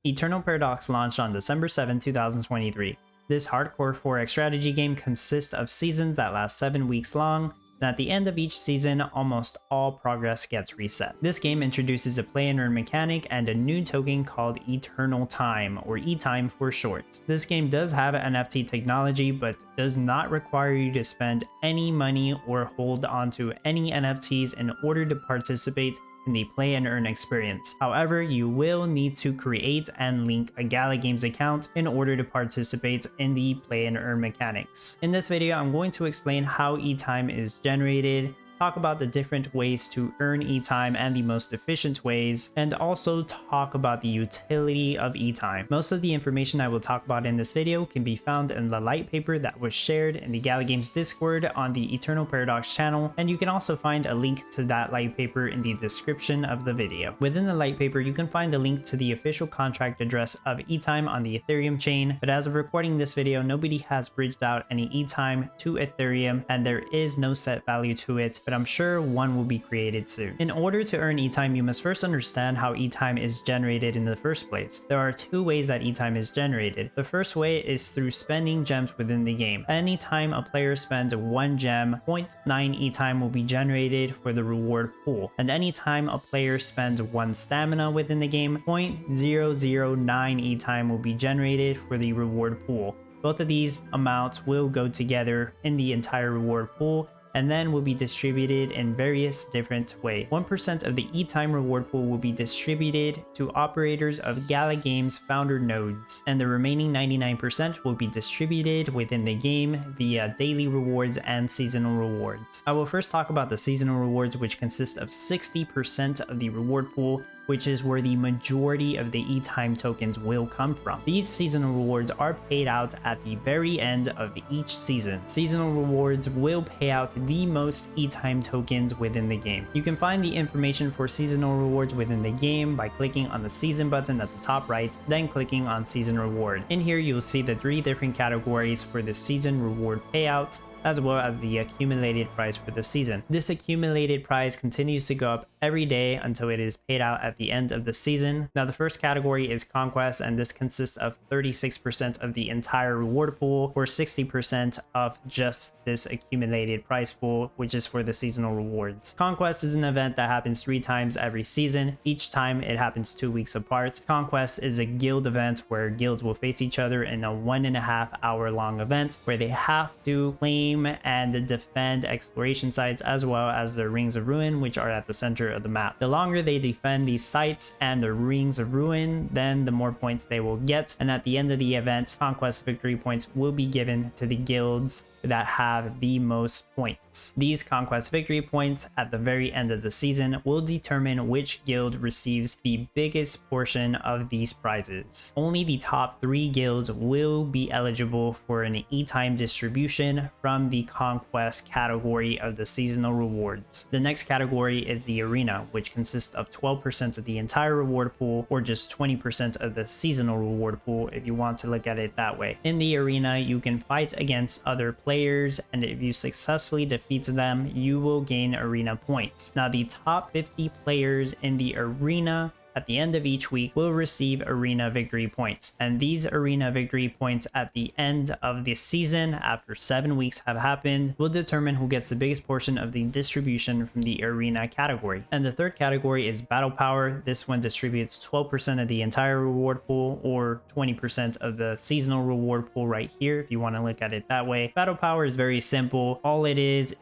Eternal Paradox launched on December 7, 2023. This hardcore 4X strategy game consists of seasons that last 7 weeks long, and at the end of each season, almost all progress gets reset. This game introduces a play and earn mechanic and a new token called Eternal Time, or ETIME for short. This game does have NFT technology, but does not require you to spend any money or hold onto any NFTs in order to participate in the play and earn experience. However, you will need to create and link a Gala Games account in order to participate in the play and earn mechanics. In this video, I'm going to explain how ETIME is generated, talk about the different ways to earn ETIME and the most efficient ways, and also talk about the utility of ETIME. Most of the information I will talk about in this video can be found in the light paper that was shared in the Gala Games Discord on the Eternal Paradox channel, and you can also find a link to that light paper in the description of the video. Within the light paper, you can find a link to the official contract address of ETIME on the Ethereum chain, but as of recording this video, nobody has bridged out any ETIME to Ethereum, and there is no set value to it, but I'm sure one will be created soon. In order to earn ETIME, you must first understand how ETIME is generated in the first place. There are two ways that ETIME is generated. The first way is through spending gems within the game. Anytime a player spends 1 gem, 0.9 ETIME will be generated for the reward pool. And anytime a player spends 1 stamina within the game, 0.009 ETIME will be generated for the reward pool. Both of these amounts will go together in the entire reward pool and then will be distributed in various different ways. 1% of the ETIME reward pool will be distributed to operators of Gala Games founder nodes, and the remaining 99% will be distributed within the game via daily rewards and seasonal rewards. I will first talk about the seasonal rewards, which consist of 60% of the reward pool, which is where the majority of the ETIME tokens will come from. These seasonal rewards are paid out at the very end of each season. Seasonal rewards will pay out the most ETIME tokens within the game. You can find the information for seasonal rewards within the game by clicking on the season button at the top right, then clicking on season reward. In here, you'll see the 3 different categories for the season reward payouts, as well as the accumulated price for the season. This accumulated price continues to go up every day until it is paid out at the end of the season. Now, the first category is Conquest, and this consists of 36% of the entire reward pool, or 60% of just this accumulated price pool, which is for the seasonal rewards. Conquest is an event that happens 3 times every season. Each time it happens 2 weeks apart. Conquest is a guild event where guilds will face each other in a 1.5 hour long event where they have to claim and defend exploration sites as well as the Rings of Ruin, which are at the center of the map. The longer they defend these sites and the Rings of Ruin, then the more points they will get, and at the end of the event, conquest victory points will be given to the guilds that have the most points. These conquest victory points at the very end of the season will determine which guild receives the biggest portion of these prizes. Only the top 3 guilds will be eligible for an ETIME distribution from the conquest category of the seasonal rewards. The next category is the arena, which consists of 12% of the entire reward pool, or just 20% of the seasonal reward pool if you want to look at it that way. In the arena, you can fight against other players, and if you successfully defeat them, you will gain arena points. Now, the top 50 players in the arena at the end of each week will receive arena victory points, and these arena victory points at the end of the season, after 7 weeks have happened, will determine who gets the biggest portion of the distribution from the arena category. And the third category is battle power. This one distributes 12% of the entire reward pool, or 20% of the seasonal reward pool right here if you want to look at it that way. Battle power is very simple. All it is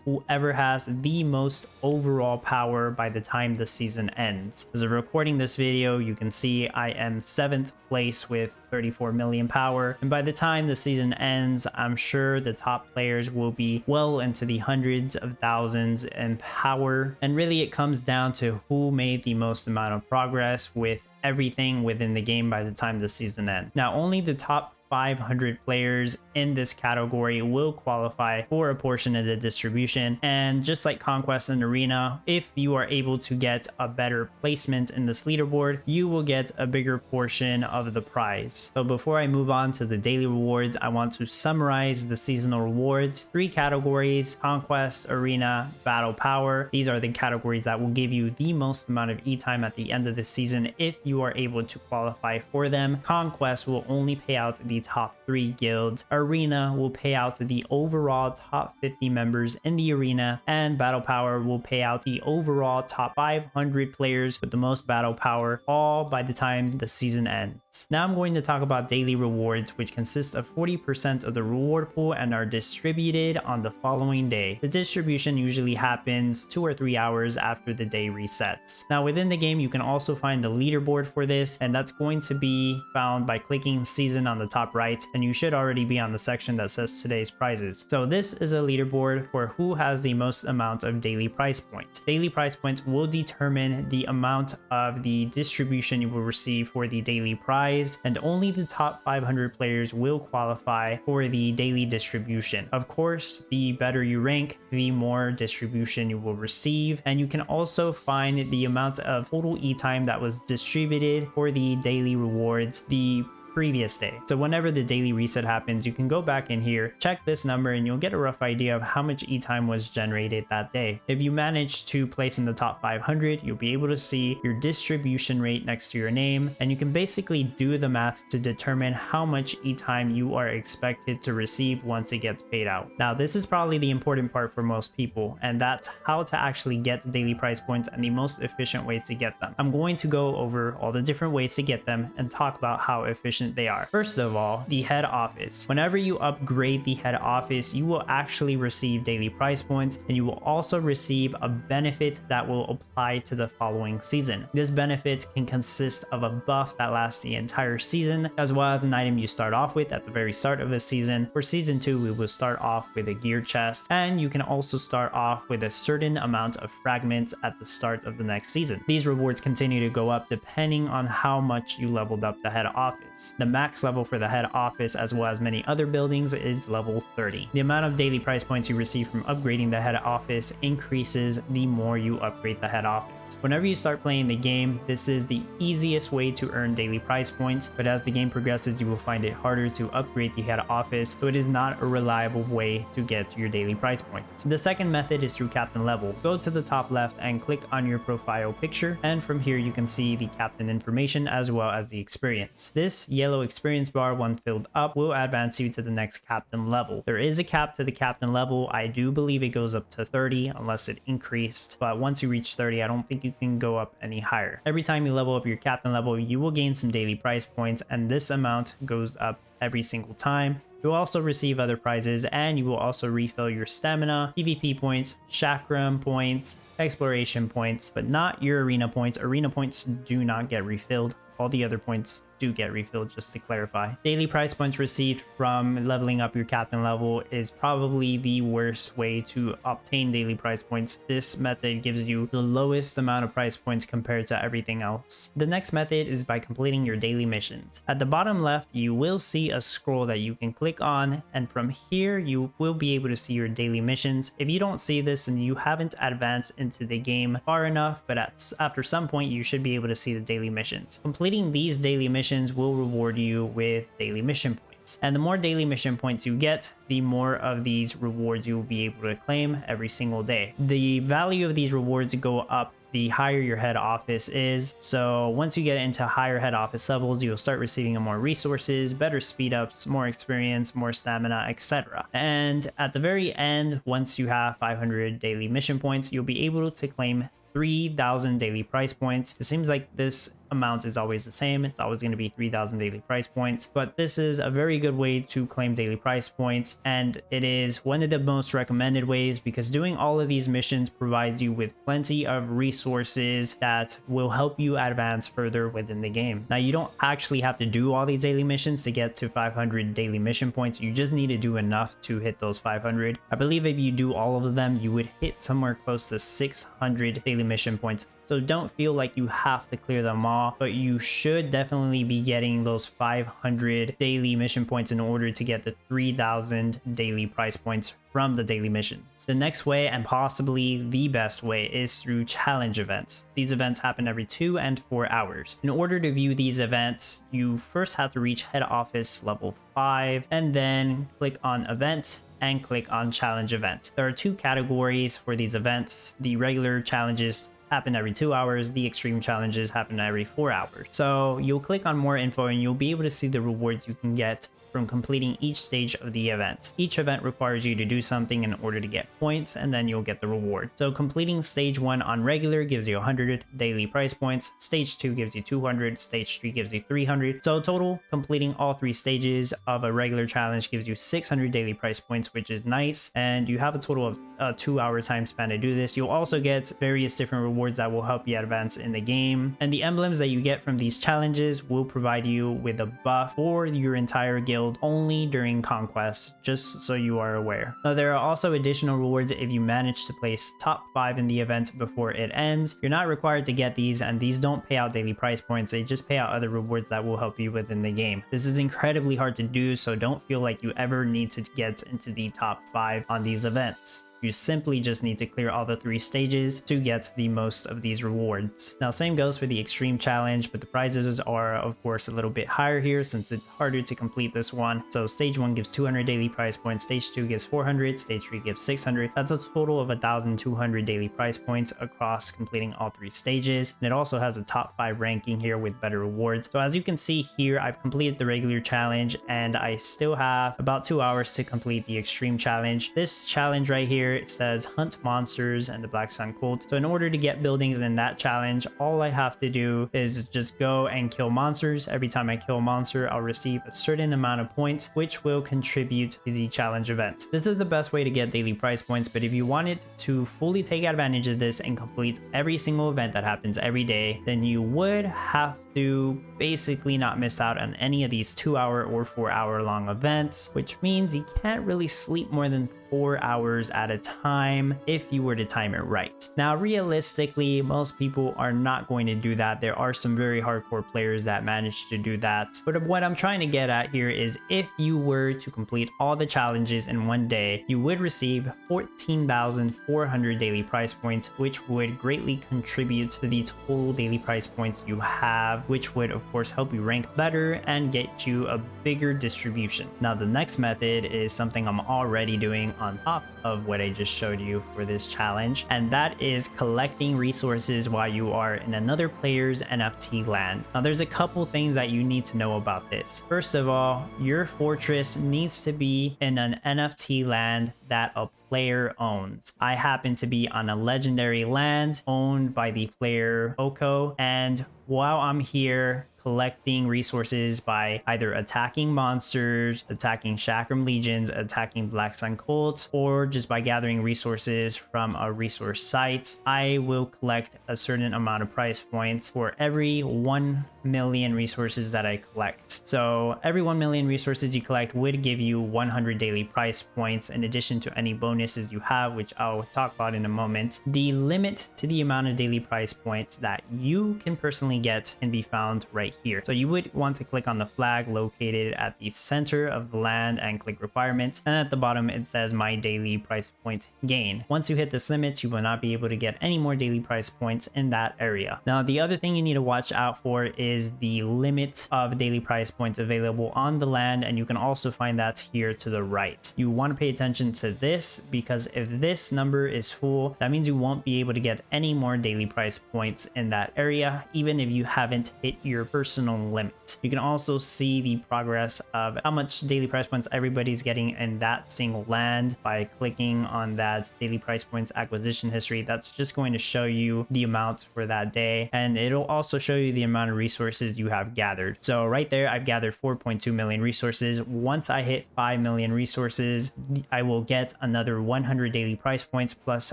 whoever has the most overall power by the time the season ends. As a recording this video, you can see I am 7th place with 34 million power, and by the time the season ends, I'm sure the top players will be well into the hundreds of thousands in power. And really, it comes down to who made the most amount of progress with everything within the game by the time the season ends. Now, only the top 500 players in this category will qualify for a portion of the distribution. And just like Conquest and Arena, if you are able to get a better placement in this leaderboard, you will get a bigger portion of the prize. So before I move on to the daily rewards, I want to summarize the seasonal rewards. 3 categories: Conquest, Arena, Battle Power. These are the categories that will give you the most amount of E-time at the end of the season if you are able to qualify for them. Conquest will only pay out the top 3 guilds. Arena will pay out the overall top 50 members in the arena, and Battle Power will pay out the overall top 500 players with the most battle power, all by the time the season ends. Now I'm going to talk about daily rewards, which consist of 40% of the reward pool and are distributed on the following day. The distribution usually happens 2 or 3 hours after the day resets. Now within the game, you can also find the leaderboard for this, and that's going to be found by clicking season on the top right, and you should already be on the section that says today's prizes. So this is a leaderboard for who has the most amount of daily prize points. Daily prize points will determine the amount of the distribution you will receive for the daily prize, and only the top 500 players will qualify for the daily distribution. Of course, the better you rank, the more distribution you will receive, and you can also find the amount of total E-time that was distributed for the daily rewards the previous day. So whenever the daily reset happens, you can go back in here, check this number, and you'll get a rough idea of how much E-time was generated that day. If you manage to place in the top 500, you'll be able to see your distribution rate next to your name, and you can basically do the math to determine how much E-time you are expected to receive once it gets paid out. Now this is probably the important part for most people, and that's how to actually get daily prize points and the most efficient ways to get them. I'm going to go over all the different ways to get them and talk about how efficient they are. First of all, the head office. Whenever you upgrade the head office, you will actually receive daily prize points, and you will also receive a benefit that will apply to the following season. This benefit can consist of a buff that lasts the entire season, as well as an item you start off with at the very start of a season. For season 2, we will start off with a gear chest, and you can also start off with a certain amount of fragments at the start of the next season. These rewards continue to go up depending on how much you leveled up the head office. The max level for the head office, as well as many other buildings, is level 30. The amount of daily prize points you receive from upgrading the head office increases the more you upgrade the head office. Whenever you start playing the game, this is the easiest way to earn daily prize points, but as the game progresses, you will find it harder to upgrade the head office, so it is not a reliable way to get your daily prize points. The second method is through captain level. Go to the top left and click on your profile picture, and from here you can see the captain information as well as the experience. This yellow experience bar, when filled up, will advance you to the next captain level. There is a cap to the captain level. I do believe it goes up to 30 unless it increased, but once you reach 30, I don't think you can go up any higher. Every time you level up your captain level, you will gain some daily prize points, and this amount goes up every single time. You'll also receive other prizes, and you will also refill your stamina, PvP points, chakram points, exploration points, but not your arena points. Arena points do not get refilled. All the other points do get refilled, just to clarify. Daily prize points received from leveling up your captain level is probably the worst way to obtain daily prize points. This method gives you the lowest amount of prize points compared to everything else. The next method is by completing your daily missions. At the bottom left, you will see a scroll that you can click on, and from here you will be able to see your daily missions. If you don't see this and you haven't advanced into the game far enough, but after some point you should be able to see the daily missions. Completing these daily missions will reward you with daily mission points. And the more daily mission points you get, the more of these rewards you will be able to claim every single day. The value of these rewards go up the higher your head office is. So once you get into higher head office levels, you'll start receiving more resources, better speed ups, more experience, more stamina, etc. And at the very end, once you have 500 daily mission points, you'll be able to claim 3,000 daily prize points. It seems like this amount is always the same. It's always going to be 3,000 daily prize points, but this is a very good way to claim daily prize points, and it is one of the most recommended ways because doing all of these missions provides you with plenty of resources that will help you advance further within the game. Now, you don't actually have to do all these daily missions to get to 500 daily mission points. You just need to do enough to hit those 500. I believe if you do all of them, you would hit somewhere close to 600 daily mission points So don't feel like you have to clear them all, but you should definitely be getting those 500 daily mission points in order to get the 3,000 daily prize points from the daily missions. The next way, and possibly the best way, is through challenge events. These events happen every 2 and 4 hours. In order to view these events, you first have to reach head office level 5 and then click on event and click on challenge event. There are 2 categories for these events. The regular challenges happen every 2 hours, the extreme challenges happen every 4 hours. So you'll click on more info and you'll be able to see the rewards you can get from completing each stage of the event. Each event requires you to do something in order to get points, and then you'll get the reward. So completing stage 1 on regular gives you 100 daily prize points, stage 2 gives you 200, stage 3 gives you 300. So total, completing all 3 stages of a regular challenge gives you 600 daily prize points, which is nice, and you have a total of a 2-hour time span to do this. You'll also get various different rewards that will help you advance in the game, and the emblems that you get from these challenges will provide you with a buff for your entire guild only during conquest, just so you are aware. Now, there are also additional rewards if you manage to place top 5 in the event before it ends. You're not required to get these, and these don't pay out daily prize points. They just pay out other rewards that will help you within the game. This is incredibly hard to do, so don't feel like you ever need to get into the top 5 on these events. You simply just need to clear all the 3 stages to get the most of these rewards. Now, same goes for the extreme challenge, but the prizes are of course a little bit higher here since it's harder to complete this one. So stage 1 gives 200 daily prize points, stage 2 gives 400, stage 3 gives 600. That's a total of 1,200 daily prize points across completing all 3 stages. And it also has a top 5 ranking here with better rewards. So as you can see here, I've completed the regular challenge and I still have about 2 hours to complete the extreme challenge. This challenge right here, it says hunt monsters and the Black Sun Cult. So in order to get buildings in that challenge, all I have to do is just go and kill monsters. Every time I kill a monster, I'll receive a certain amount of points, which will contribute to the challenge event. This is the best way to get daily prize points, but if you wanted to fully take advantage of this and complete every single event that happens every day, then you would have to basically not miss out on any of these 2-hour or 4-hour long events, which means you can't really sleep more than 4 hours at a time if you were to time it right. Now, realistically, most people are not going to do that. There are some very hardcore players that manage to do that. But what I'm trying to get at here is if you were to complete all the challenges in one day, you would receive 14,400 daily prize points, which would greatly contribute to the total daily prize points you have, which would of course help you rank better and get you a bigger distribution. Now, the next method is something I'm already doing on top of what I just showed you for this challenge, and that is collecting resources while you are in another player's NFT land. Now, there's a couple things that you need to know about this. First of all, your fortress needs to be in an NFT land that a player owns. I happen to be on a legendary land owned by the player Oko, and while I'm here collecting resources by either attacking monsters, attacking Chakram legions, attacking Black Sun cults, or just by gathering resources from a resource site, I will collect a certain amount of prize points for every 1 million resources that I collect. So every 1 million resources you collect would give you 100 daily prize points in addition to any bonuses you have, which I'll talk about in a moment. The limit to the amount of daily prize points that you can personally get can be found right here. So you would want to click on the flag located at the center of the land and click requirements, and at the bottom it says my daily prize point gain. Once you hit this limit, you will not be able to get any more daily prize points in that area. Now, the other thing you need to watch out for is the limit of daily prize points available on the land, and you can also find that here to the right. You want to pay attention to this because if this number is full, that means you won't be able to get any more daily prize points in that area, even if you haven't hit your personal limit. You can also see the progress of how much daily prize points everybody's getting in that single land by clicking on that daily prize points acquisition history. That's just going to show you the amount for that day, and it'll also show you the amount of resources you have gathered. So right there, I've gathered 4.2 million resources. Once I hit 5 million resources, I will get another 100 daily prize points plus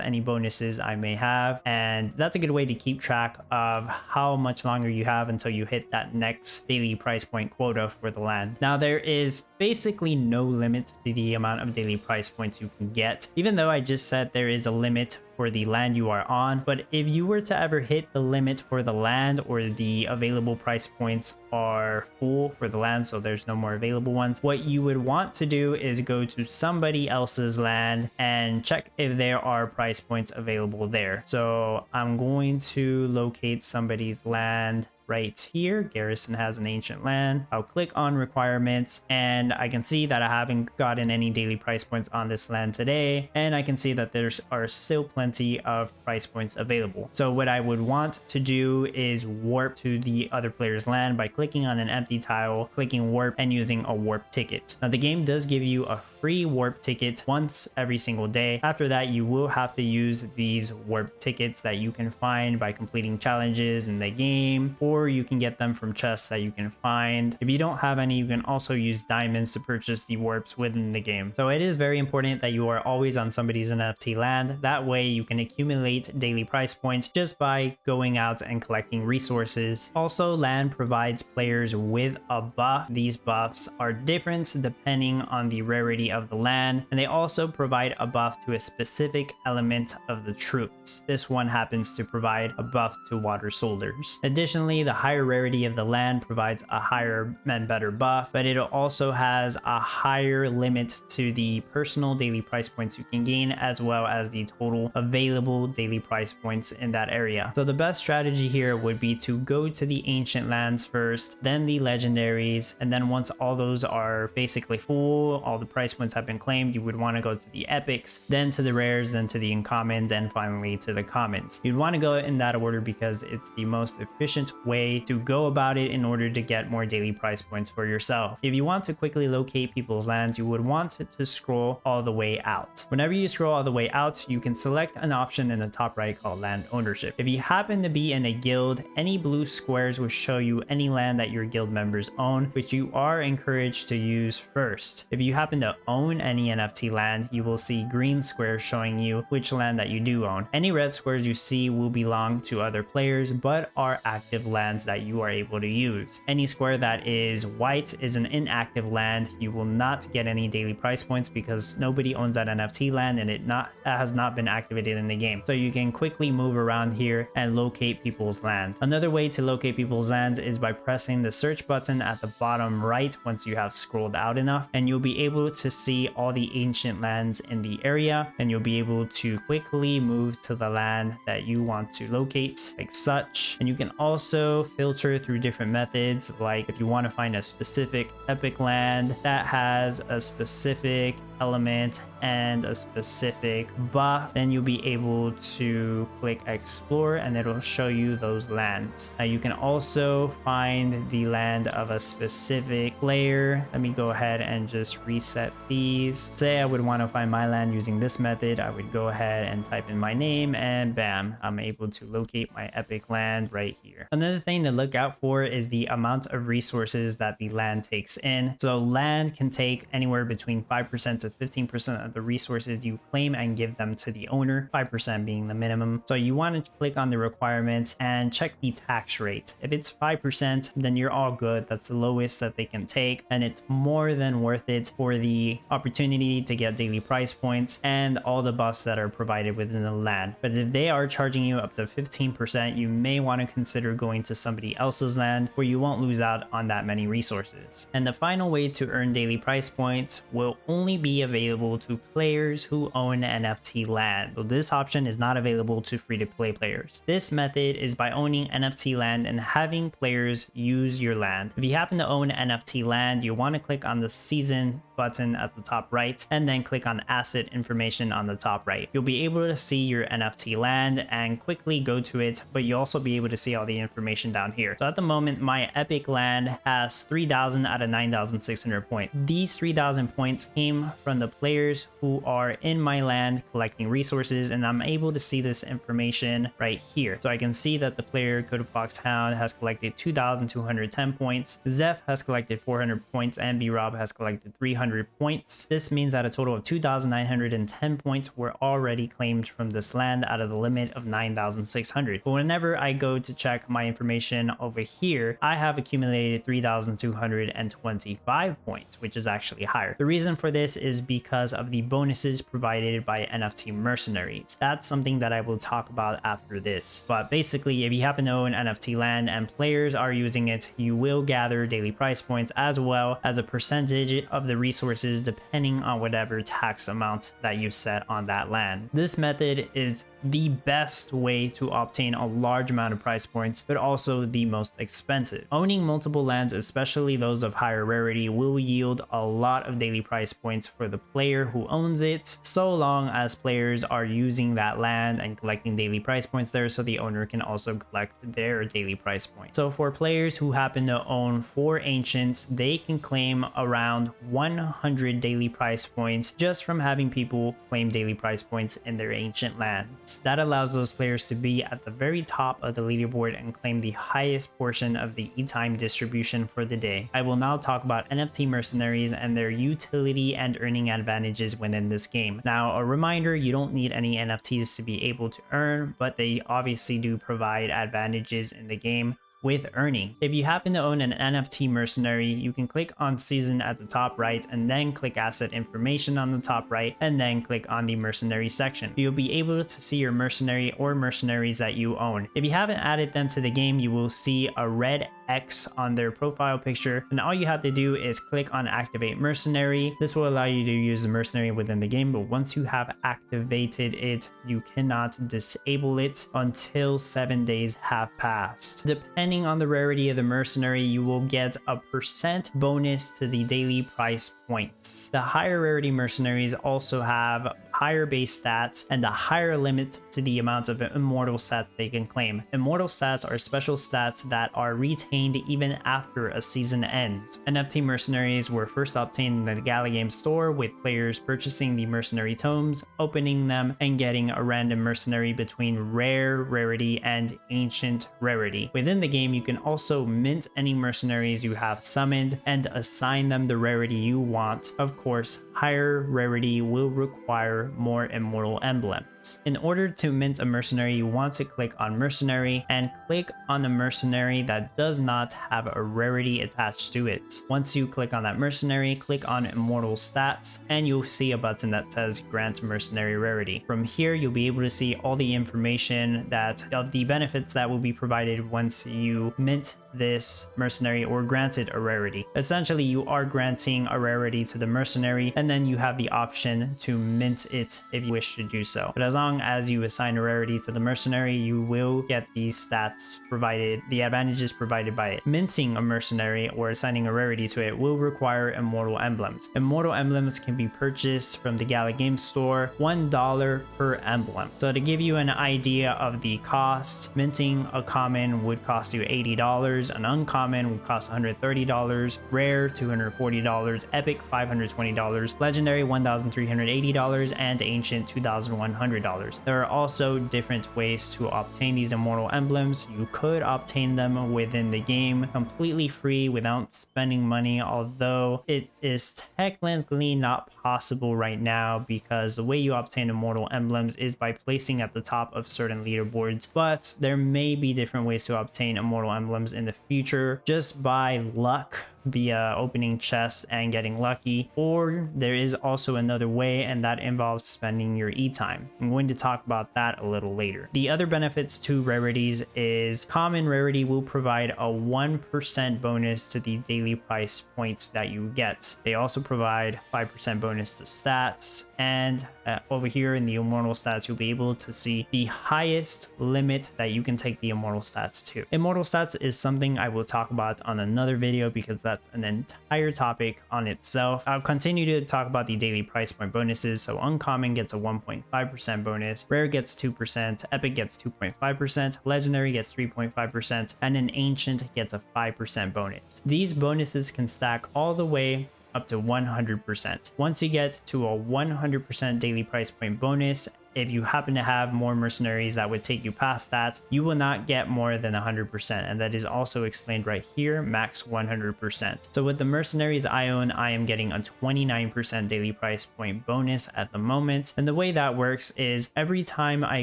any bonuses I may have, and that's a good way to keep track of how much longer you have until you hit that next daily prize point quota for the land. Now, there is basically no limit to the amount of daily prize points you can get, even though I just said there is a limit for the land you are on. But if you were to ever hit the limit for the land, or the available price points are full for the land, so there's no more available ones, what you would want to do is go to somebody else's land and check if there are price points available there. So I'm going to locate somebody's land right here. Garrison has an ancient land. I'll click on requirements, and I can see that I haven't gotten any daily price points on this land today, and I can see that there are still plenty of price points available. So what I would want to do is warp to the other player's land by clicking on an empty tile, clicking warp, and using a warp ticket. Now the game does give you a free warp ticket once every single day. After that, you will have to use these warp tickets that you can find by completing challenges in the game, or you can get them from chests that you can find. If you don't have any, you can also use diamonds to purchase the warps within the game. So it is very important that you are always on somebody's NFT land. That way you can accumulate daily price points just by going out and collecting resources. Also, land provides players with a buff. These buffs are different depending on the rarity of the land, and they also provide a buff to a specific element of the troops. This one happens to provide a buff to water soldiers. Additionally, the higher rarity of the land provides a higher and better buff, but it also has a higher limit to the personal daily price points you can gain, as well as the total available daily price points in that area. So the best strategy here would be to go to the ancient lands first, then the legendaries, and then once all those are basically full, all the price points have been claimed, you would want to go to the epics, then to the rares, then to the uncommons, and finally to the commons. You'd want to go in that order because it's the most efficient way to go about it in order to get more daily price points for yourself. If you want to quickly locate people's lands, you would want to scroll all the way out. Whenever you scroll all the way out, you can select an option in the top right called land ownership. If you happen to be in a guild, any blue squares will show you any land that your guild members own, which you are encouraged to use first. If you happen to own any NFT land, you will see green squares showing you which land that you do own. Any red squares you see will belong to other players but are active lands that you are able to use. Any square that is white is an inactive land. You will not get any daily price points because nobody owns that NFT land and it has not been activated in the game. So you can quickly move around here and locate people's land. Another way to locate people's lands is by pressing the search button at the bottom right once you have scrolled out enough, and you'll be able to see all the ancient lands in the area, and you'll be able to quickly move to the land that you want to locate like such. And you can also filter through different methods, like if you want to find a specific epic land that has a specific element and a specific buff, then you'll be able to click explore and it'll show you those lands. Now you can also find the land of a specific player. Let me go ahead and just reset these. Say I would want to find my land using this method. I would go ahead and type in my name and bam, I'm able to locate my epic land right here. Another thing to look out for is the amount of resources that the land takes in. So land can take anywhere between 5% to 15% of the resources you claim and give them to the owner, 5% being the minimum. So you want to click on the requirements and check the tax rate. If it's 5%, then you're all good. That's the lowest that they can take, and it's more than worth it for the opportunity to get daily price points and all the buffs that are provided within the land. But if they are charging you up to 15%, you may want to consider going to somebody else's land where you won't lose out on that many resources. And the final way to earn daily price points will only be available to players who own NFT land. So this option is not available to free-to-play players. This method is by owning NFT land and having players use your land. If you happen to own NFT land, you want to click on the season button at the top right and then click on asset information on the top right. You'll be able to see your NFT land and quickly go to it, but you'll also be able to see all the information down here. So at the moment, my epic land has 3,000 out of 9,600 points. These 3,000 points came from the players who are in my land collecting resources, and I'm able to see this information right here. So I can see that the player Code of Foxhound has collected 2,210 points, Zeph has collected 400 points, and B-Rob has collected 300 points. This means that a total of 2,910 points were already claimed from this land out of the limit of 9,600. But whenever I go to check my information information over here, I have accumulated 3,225 points, which is actually higher. The reason for this is because of the bonuses provided by NFT mercenaries. That's something that I will talk about after this. But basically, if you happen to own NFT Land and players are using it, you will gather daily price points as well as a percentage of the resources depending on whatever tax amount that you set on that land. This method is the best way to obtain a large amount of price points, but also the most expensive. Owning multiple lands, especially those of higher rarity, will yield a lot of daily price points for the player who owns it, so long as players are using that land and collecting daily price points there, so the owner can also collect their daily price points. So for players who happen to own 4 ancients, they can claim around 100 daily price points just from having people claim daily price points in their ancient lands. That allows those players to be at the very top of the leaderboard and claim the highest portion of the ETIME distribution for the day. I will now talk about NFT mercenaries and their utility and earning advantages within this game. Now, a reminder, you don't need any NFTs to be able to earn, but they obviously do provide advantages in the game with earning. If you happen to own an NFT mercenary, you can click on season at the top right and then click asset information on the top right and then click on the mercenary section. You'll be able to see your mercenary or mercenaries that you own. If you haven't added them to the game, you will see a red X on their profile picture, and all you have to do is click on activate mercenary. This will allow you to use the mercenary within the game, but once you have activated it, you cannot disable it until 7 days have passed. Depending on the rarity of the mercenary, you will get a % bonus to the daily price points. The higher rarity mercenaries also have higher base stats and a higher limit to the amount of immortal stats they can claim. Immortal stats are special stats that are retained even after a season ends. NFT mercenaries were first obtained in the Gala game store, with players purchasing the mercenary tomes, opening them, and getting a random mercenary between rare rarity and ancient rarity. Within the game, you can also mint any mercenaries you have summoned and assign them the rarity you want. Of course, higher rarity will require more immortal emblems. In order to mint a mercenary, you want to click on mercenary and click on a mercenary that does not have a rarity attached to it. Once you click on that mercenary, click on immortal stats and you'll see a button that says grant mercenary rarity. From here, you'll be able to see all the information of the benefits that will be provided once you mint this mercenary or grant it a rarity. Essentially, you are granting a rarity to the mercenary, and then you have the option to mint it if you wish to do so. But as long as you assign a rarity to the mercenary, you will get these stats provided, the advantages provided by it. Minting a mercenary or assigning a rarity to it will require immortal emblems. Immortal emblems can be purchased from the Gala game store, $1 per emblem. So to give you an idea of the cost, minting a common would cost you $80, an uncommon would cost $130, rare $240, epic $520, legendary $1,380, and ancient $2,100. There are also different ways to obtain these immortal emblems. You could obtain them within the game completely free without spending money, although it is technically not possible right now because the way you obtain immortal emblems is by placing at the top of certain leaderboards, but there may be different ways to obtain immortal emblems in the future just by luck via opening chests and getting lucky, or there is also another way, and that involves spending your ETIME. I'm going to talk about that a little later. The other benefits to rarities is common rarity will provide a 1% bonus to the daily price points that you get. They also provide 5% bonus to stats, and over here in the immortal stats, you'll be able to see the highest limit that you can take the immortal stats to. Immortal stats is something I will talk about on another video because that's an entire topic on itself. I'll continue to talk about the daily price point bonuses. So uncommon gets a 1.5% bonus, rare gets 2%, epic gets 2.5%, legendary gets 3.5%, and an ancient gets a 5% bonus. These bonuses can stack all the way up to 100%. Once you get to a 100% daily price point bonus if you happen to have more mercenaries that would take you past that, you will not get more than 100%, and that is also explained right here, max 100%. So with the mercenaries I own, I am getting a 29% daily price point bonus at the moment, and the way that works is every time I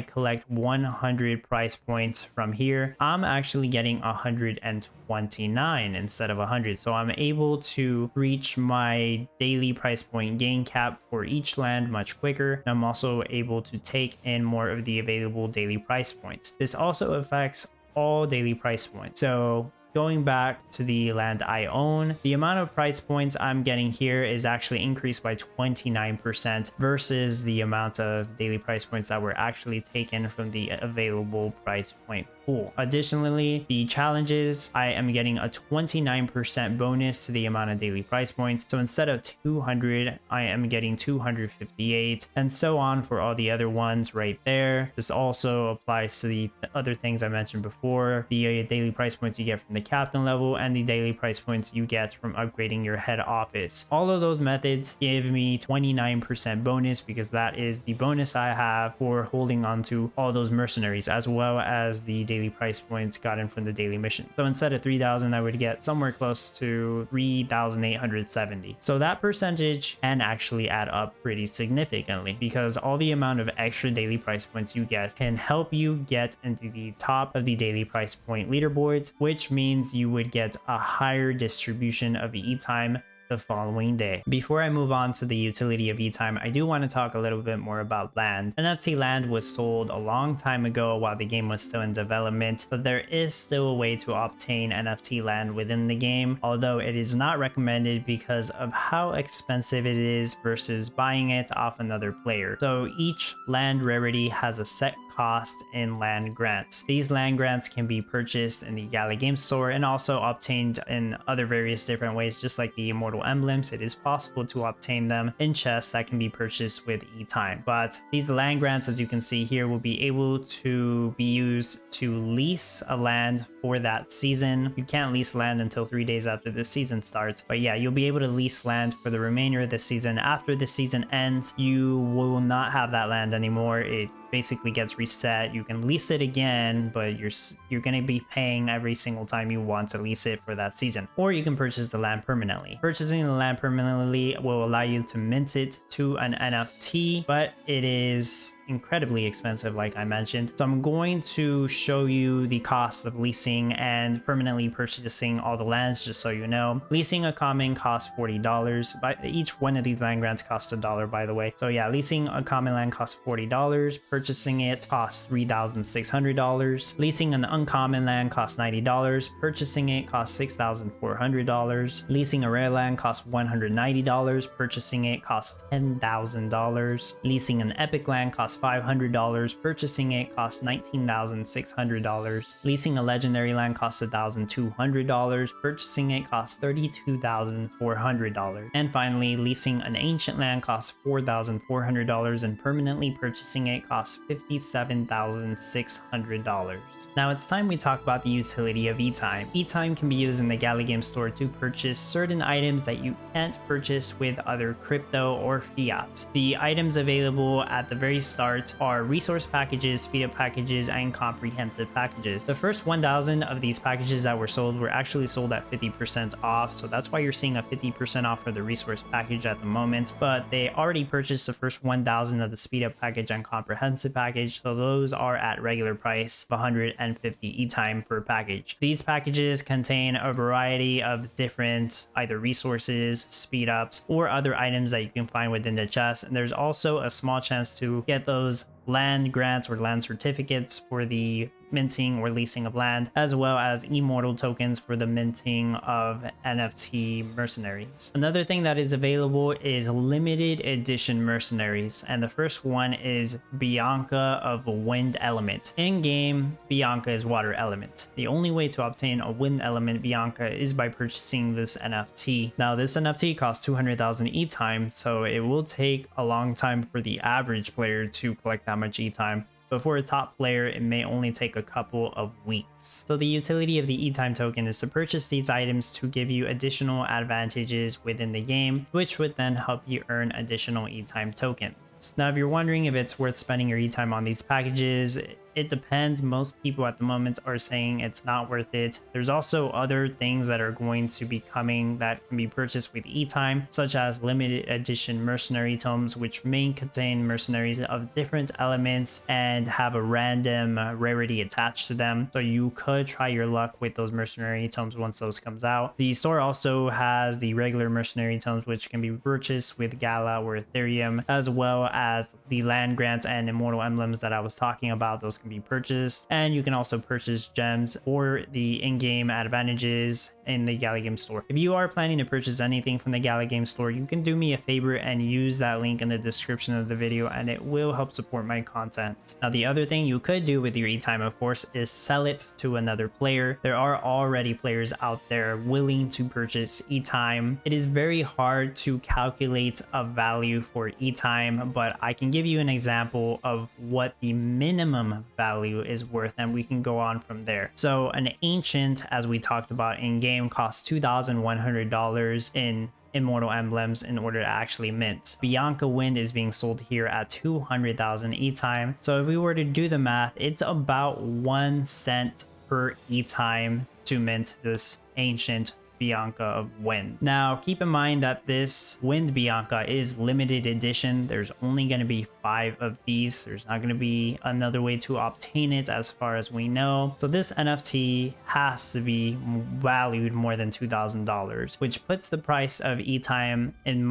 collect 100 price points from here, I'm actually getting 129 instead of 100. So I'm able to reach my daily price point gain cap for each land much quicker. And I'm also able to take in more of the available daily price points. This also affects all daily price points. So going back to the land I own, the amount of price points I'm getting here is actually increased by 29% versus the amount of daily price points that were actually taken from the available price point pool. Additionally, the challenges, I am getting a 29% bonus to the amount of daily price points. So instead of 200, I am getting 258, and so on for all the other ones right there. This also applies to the other things I mentioned before, the daily price points you get from the captain level and the daily price points you get from upgrading your head office. All of those methods give me 29% bonus because that is the bonus I have for holding on to all those mercenaries, as well as the daily price points gotten from the daily mission. So instead of 3,000, I would get somewhere close to 3,870. So that percentage can actually add up pretty significantly because all the amount of extra daily price points you get can help you get into the top of the daily price point leaderboards, which means you would get a higher distribution of ETIME the following day. Before I move on to the utility of ETIME, I do want to talk a little bit more about Land. NFT Land was sold a long time ago while the game was still in development, but there is still a way to obtain NFT Land within the game, although it is not recommended because of how expensive it is versus buying it off another player. So each land rarity has a set cost in land grants. These land grants can be purchased in the Gala game store and also obtained in other various different ways, just like the immortal emblems. It is possible to obtain them in chests that can be purchased with ETIME. But these land grants, as you can see here, will be able to be used to lease a land for that season. You can't lease land until 3 days after the season starts, but yeah, you'll be able to lease land for the remainder of the season. After the season ends, you will not have that land anymore. It basically gets reset. You can lease it again, but you're going to be paying every single time you want to lease it for that season. Or you can purchase the land permanently. Purchasing the land permanently will allow you to mint it to an NFT, but it is incredibly expensive, like I mentioned. So I'm going to show you the cost of leasing and permanently purchasing all the lands, just so you know. Leasing a common costs $40, but each one of these land grants costs $1, by the way. So yeah, leasing a common land costs $40, purchasing it costs $3,600. Leasing an uncommon land costs $90, purchasing it costs $6,400. Leasing a rare land costs $190, purchasing it costs $10,000. Leasing an epic land costs $500, purchasing it costs $19,600. Leasing a legendary land costs $1,200, purchasing it costs $32,400. And finally, leasing an ancient land costs $4,400 and permanently purchasing it costs $57,600. Now it's time we talk about the utility of ETIME. ETIME can be used in the Gala game store to purchase certain items that you can't purchase with other crypto or fiat. The items available at the very start are resource packages, speed up packages, and comprehensive packages. The first 1,000 of these packages that were sold were actually sold at 50% off, so that's why you're seeing a 50% off for the resource package at the moment. But they already purchased the first 1,000 of the speed up package and comprehensive package, so those are at regular price of 150 ETIME per package. These packages contain a variety of different either resources, speed ups, or other items that you can find within the chest, and there's also a small chance to get those land grants or land certificates for the minting or leasing of land, as well as immortal tokens for the minting of NFT mercenaries. Another thing that is available is limited edition mercenaries, and the first one is Bianca of Wind Element. In game, Bianca is water element. The only way to obtain a wind element Bianca is by purchasing this NFT. Now this NFT costs 200,000 ETIME, so it will take a long time for the average player to collect that much ETIME. But for a top player, it may only take a couple of weeks. So the utility of the ETIME token is to purchase these items to give you additional advantages within the game, which would then help you earn additional ETIME tokens. out. Now, if you're wondering if it's worth spending your ETIME on these packages, it depends. Most people at the moment are saying it's not worth it. There's also other things that are going to be coming that can be purchased with ETIME, such as limited edition mercenary tomes, which may contain mercenaries of different elements and have a random rarity attached to them. So you could try your luck with those mercenary tomes once those comes out. The store also has the regular mercenary tomes, which can be purchased with Gala or Ethereum, as well as the land grants and immortal emblems that I was talking about. Those can be purchased, and you can also purchase gems or the in-game advantages in the Gala game store. If you are planning to purchase anything from the Gala game store, you can do me a favor and use that link in the description of the video, and it will help support my content. Now, the other thing you could do with your ETIME, of course, is sell it to another player. There are already players out there willing to purchase ETIME. It is very hard to calculate a value for ETIME, but I can give you an example of what the minimum value is worth, and we can go on from there. So an ancient, as we talked about in game, costs $2,100 in immortal emblems in order to actually mint. Bianca Wind is being sold here at 200,000 ETIME. So if we were to do the math, it's about 1 cent per ETIME to mint this ancient Bianca of Wind. Now, keep in mind that this Wind Bianca is limited edition. There's only going to be 5 of these. There's not going to be another way to obtain it as far as we know. So this NFT has to be valued more than $2,000, which puts the price of ETIME in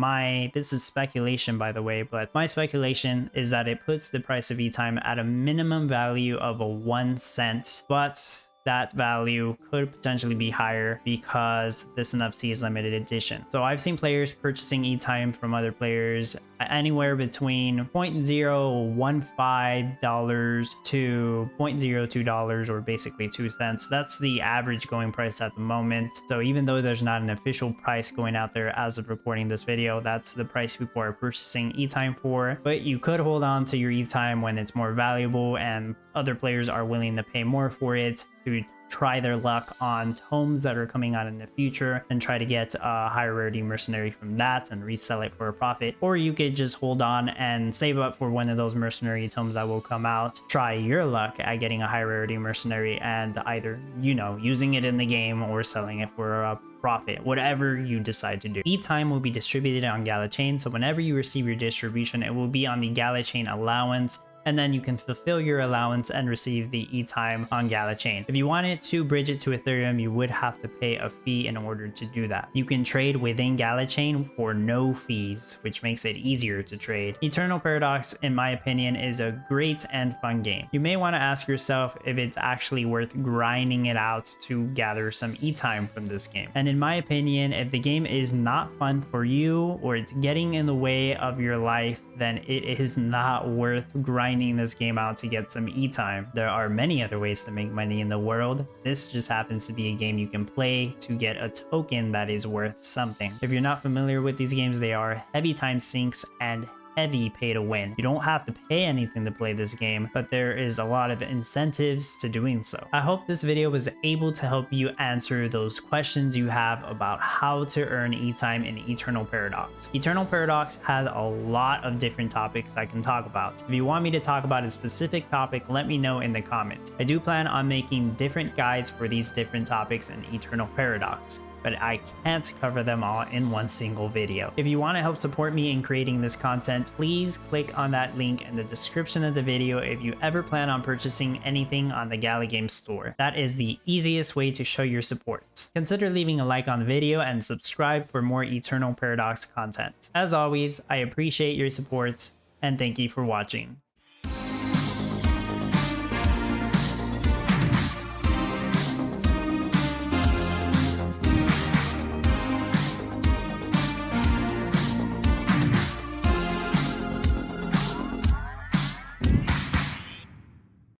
this is speculation, by the way, but my speculation is that it puts the price of ETIME at a minimum value of 1 cent, but that value could potentially be higher because this NFT is limited edition. So I've seen players purchasing ETIME from other players anywhere between $0.015 to $0.02 or basically 2 cents. That's the average going price at the moment. So even though there's not an official price going out there as of recording this video, that's the price people are purchasing ETIME for. But you could hold on to your ETIME when it's more valuable and other players are willing to pay more for it to try their luck on tomes that are coming out in the future and try to get a higher rarity mercenary from that and resell it for a profit. Or you could just hold on and save up for one of those mercenary tomes that will come out, try your luck at getting a high rarity mercenary and either, using it in the game or selling it for a profit, whatever you decide to do. ETIME will be distributed on Gala chain, so whenever you receive your distribution, it will be on the Gala chain allowance, and then you can fulfill your allowance and receive the ETIME on Gala chain. If you wanted to bridge it to Ethereum, you would have to pay a fee in order to do that. You can trade within Gala chain for no fees, which makes it easier to trade. Eternal Paradox, in my opinion, is a great and fun game. You may want to ask yourself if it's actually worth grinding it out to gather some ETIME from this game. And in my opinion, if the game is not fun for you or it's getting in the way of your life, then it is not worth grinding this game out to get some ETIME. There are many other ways to make money in the world. This just happens to be a game you can play to get a token that is worth something. If you're not familiar with these games, they are heavy time sinks and heavy pay to win. You don't have to pay anything to play this game, but there is a lot of incentives to doing so. I hope this video was able to help you answer those questions you have about how to earn ETIME in Eternal Paradox. Eternal Paradox has a lot of different topics I can talk about. If you want me to talk about a specific topic, let me know in the comments. I do plan on making different guides for these different topics in Eternal Paradox, but I can't cover them all in one single video. If you want to help support me in creating this content, please click on that link in the description of the video if you ever plan on purchasing anything on the Gala Game store. That is the easiest way to show your support. Consider leaving a like on the video and subscribe for more Eternal Paradox content. As always, I appreciate your support and thank you for watching.